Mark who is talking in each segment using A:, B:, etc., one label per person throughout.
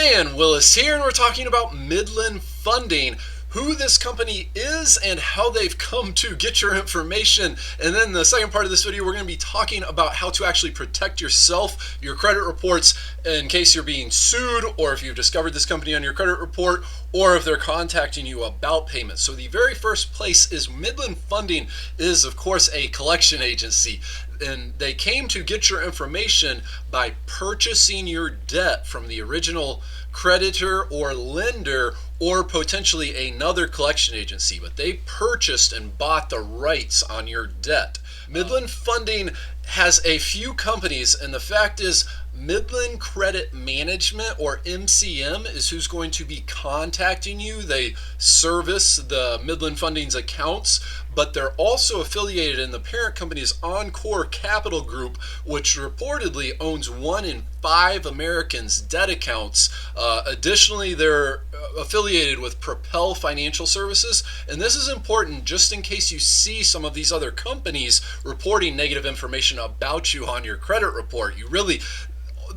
A: Dan Willis here, and we're talking about Midland Funding, who this company is and how they've come to get your information. And then the second part of this video, we're going to be talking about how to actually protect yourself, your credit reports, in case you're being sued, or if you've discovered this company on your credit report, or if they're contacting you about payments. So the very first place is Midland Funding is, of course, a collection agency. And they came to get your information by purchasing your debt from the original creditor or lender, or potentially another collection agency, but they purchased and bought the rights on your debt. Midland Funding has a few companies, and the fact is Midland Credit Management, or MCM, is who's going to be contacting you. They service the Midland Funding's accounts, but they're also affiliated in the parent company's Encore Capital Group, which reportedly owns 1 in 5 Americans' debt accounts. Additionally, they're affiliated with Propel Financial Services, and this is important just in case you see some of these other companies reporting negative information about you on your credit report.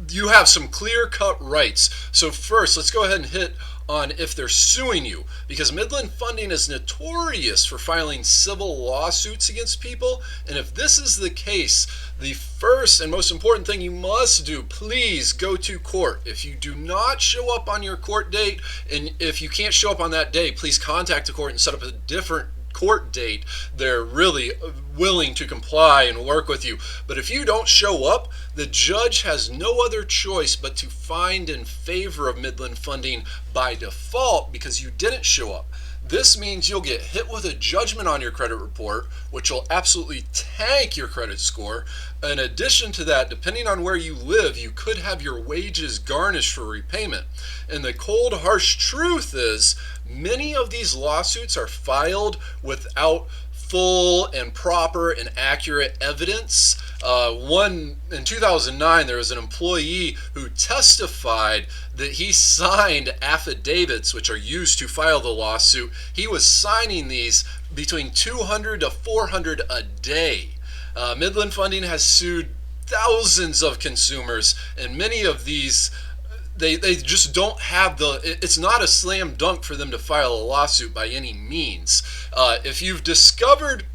A: You have some clear-cut rights. So first, let's go ahead and hit on if they're suing you, because Midland Funding is notorious for filing civil lawsuits against people. And if this is the case, the first and most important thing you must do, please go to court. If you do not show up on your court date, and if you can't show up on that day, please contact the court and set up a different court date. They're really willing to comply and work with you. But if you don't show up, the judge has no other choice but to find in favor of Midland Funding by default because you didn't show up. This means you'll get hit with a judgment on your credit report, which will absolutely tank your credit score. In addition to that, depending on where you live, you could have your wages garnished for repayment. And the cold, harsh truth is, many of these lawsuits are filed without full and proper and accurate evidence. In 2009, there was an employee who testified that he signed affidavits, which are used to file the lawsuit. He was signing these between 200 to 400 a day. Midland Funding has sued thousands of consumers, and many of these they just don't have it's not a slam dunk for them to file a lawsuit by any means. If you've discovered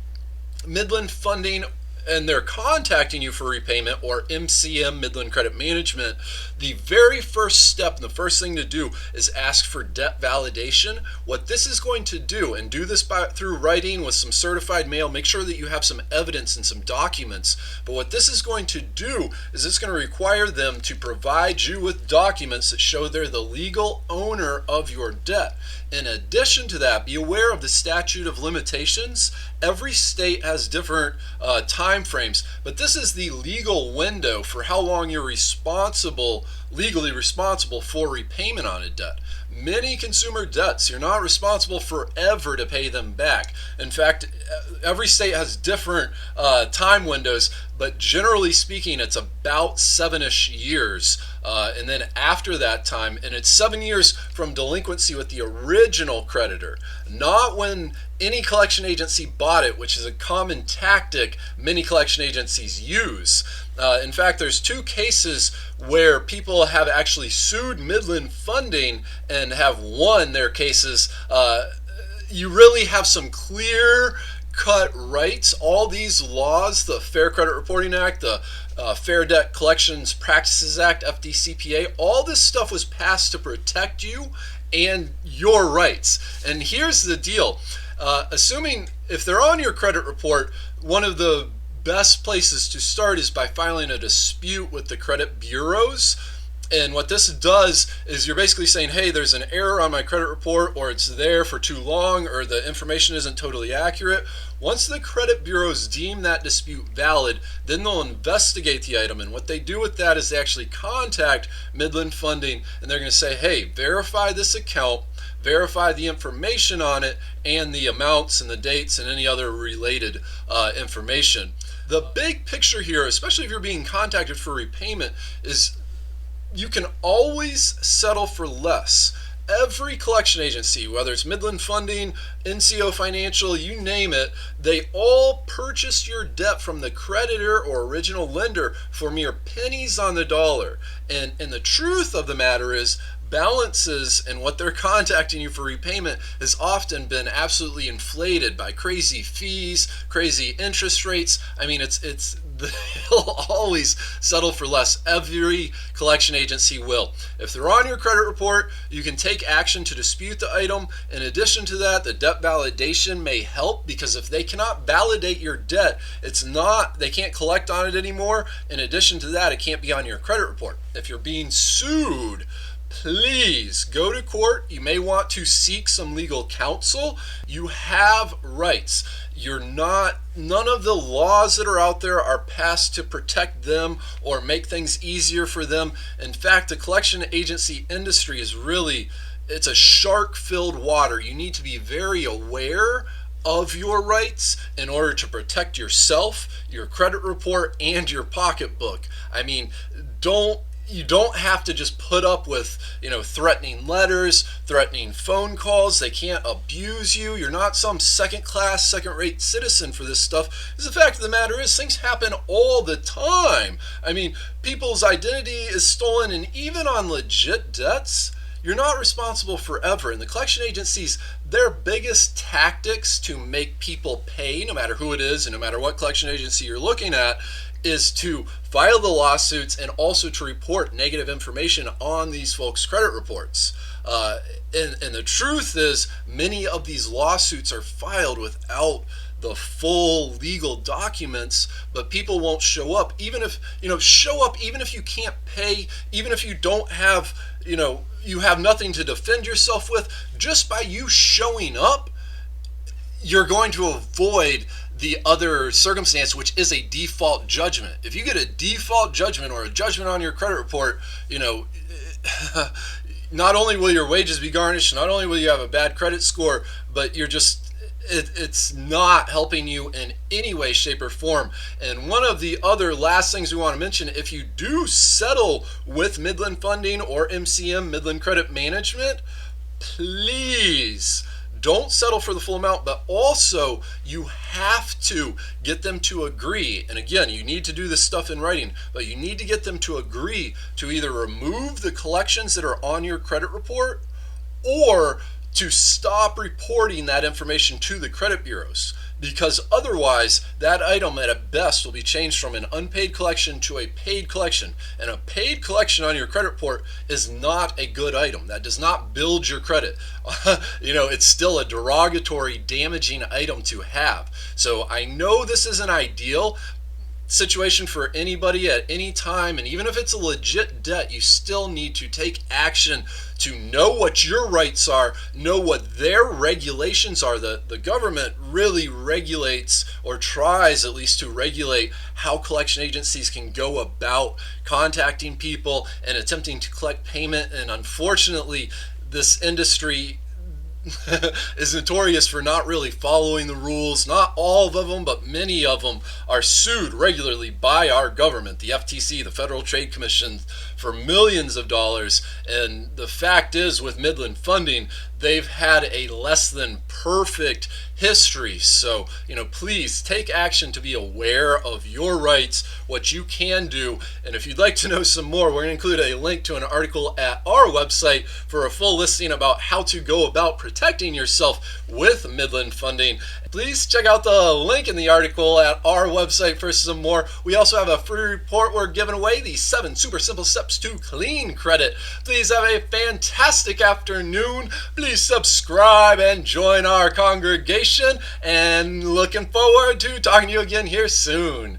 A: Midland Funding and they're contacting you for repayment, or MCM, Midland Credit Management, the very first step and the first thing to do is ask for debt validation. What this is going to do, and do this through writing with some certified mail, make sure that you have some evidence and some documents, but what this is going to do is it's going to require them to provide you with documents that show they're the legal owner of your debt. In addition to that, be aware of the Statute of Limitations. Every state has different time frames, but this is the legal window for how long you're legally responsible for repayment on a debt. Many consumer debts, you're not responsible forever to pay them back. In fact, every state has different time windows, but generally speaking, it's about 7-ish years. And then after that time, and it's 7 years from delinquency with the original creditor, not when any collection agency bought it, which is a common tactic many collection agencies use. In fact, there's 2 cases where people have actually sued Midland Funding and have won their cases. You really have some clear-cut rights. All these laws, the Fair Credit Reporting Act, the Fair Debt Collections Practices Act, FDCPA, all this stuff was passed to protect you and your rights. And here's the deal. Assuming if they're on your credit report, one of the best places to start is by filing a dispute with the credit bureaus. And what this does is you're basically saying, hey, there's an error on my credit report, or it's there for too long, or the information isn't totally accurate. Once the credit bureaus deem that dispute valid, then they'll investigate the item. And what they do with that is they actually contact Midland Funding, and they're going to say, hey, verify this account, verify the information on it, and the amounts and the dates and any other related information. The big picture here, especially if you're being contacted for repayment, is you can always settle for less. Every collection agency, whether it's Midland Funding, NCO Financial, you name it, they all purchase your debt from the creditor or original lender for mere pennies on the dollar. And the truth of the matter is, balances and what they're contacting you for repayment has often been absolutely inflated by crazy fees, crazy interest rates. I mean, they'll always settle for less. Every collection agency will. If they're on your credit report, you can take action to dispute the item. In addition to that, the debt validation may help, because if they cannot validate your debt, they can't collect on it anymore. In addition to that, it can't be on your credit report. If you're being sued, please go to court. You may want to seek some legal counsel. You have rights. None of the laws that are out there are passed to protect them or make things easier for them. In fact, the collection agency industry it's a shark-filled water. You need to be very aware of your rights in order to protect yourself, your credit report, and your pocketbook. I mean, you don't have to just put up with, threatening letters, threatening phone calls. They can't abuse you. You're not some second-class, second-rate citizen for this stuff. Because the fact of the matter is, things happen all the time. I mean, people's identity is stolen, and even on legit debts, you're not responsible forever. And the collection agencies, their biggest tactics to make people pay, no matter who it is and no matter what collection agency you're looking at, is to file the lawsuits and also to report negative information on these folks' credit reports. And the truth is, many of these lawsuits are filed without the full legal documents, but people won't show up. Even if you can't pay, even if you don't have, you have nothing to defend yourself with, just by you showing up, you're going to avoid the other circumstance, which is a default judgment. If you get a default judgment or a judgment on your credit report, not only will your wages be garnished, not only will you have a bad credit score, but it's not helping you in any way, shape, or form. And one of the other last things we want to mention, if you do settle with Midland Funding or MCM, Midland Credit Management, please don't settle for the full amount, but also you have to get them to agree. And again, you need to do this stuff in writing, but you need to get them to agree to either remove the collections that are on your credit report or to stop reporting that information to the credit bureaus, because otherwise that item at best will be changed from an unpaid collection to a paid collection. And a paid collection on your credit report is not a good item. That does not build your credit. It's still a derogatory, damaging item to have. So I know this isn't ideal situation for anybody at any time, and even if it's a legit debt, you still need to take action to know what your rights are, know what their regulations are. The government really regulates, or tries at least to regulate, how collection agencies can go about contacting people and attempting to collect payment. And unfortunately, this industry is notorious for not really following the rules. Not all of them, but many of them are sued regularly by our government, the FTC, the Federal Trade Commission, for millions of dollars. And the fact is, with Midland Funding, they've had a less than perfect history. So, please take action to be aware of your rights, what you can do. And if you'd like to know some more, we're going to include a link to an article at our website for a full listing about how to go about protecting yourself with Midland Funding. Please check out the link in the article at our website for some more. We also have a free report we're giving away, the 7 super simple steps to clean credit. Please have a fantastic afternoon. Please subscribe and join our congregation, and looking forward to talking to you again here soon.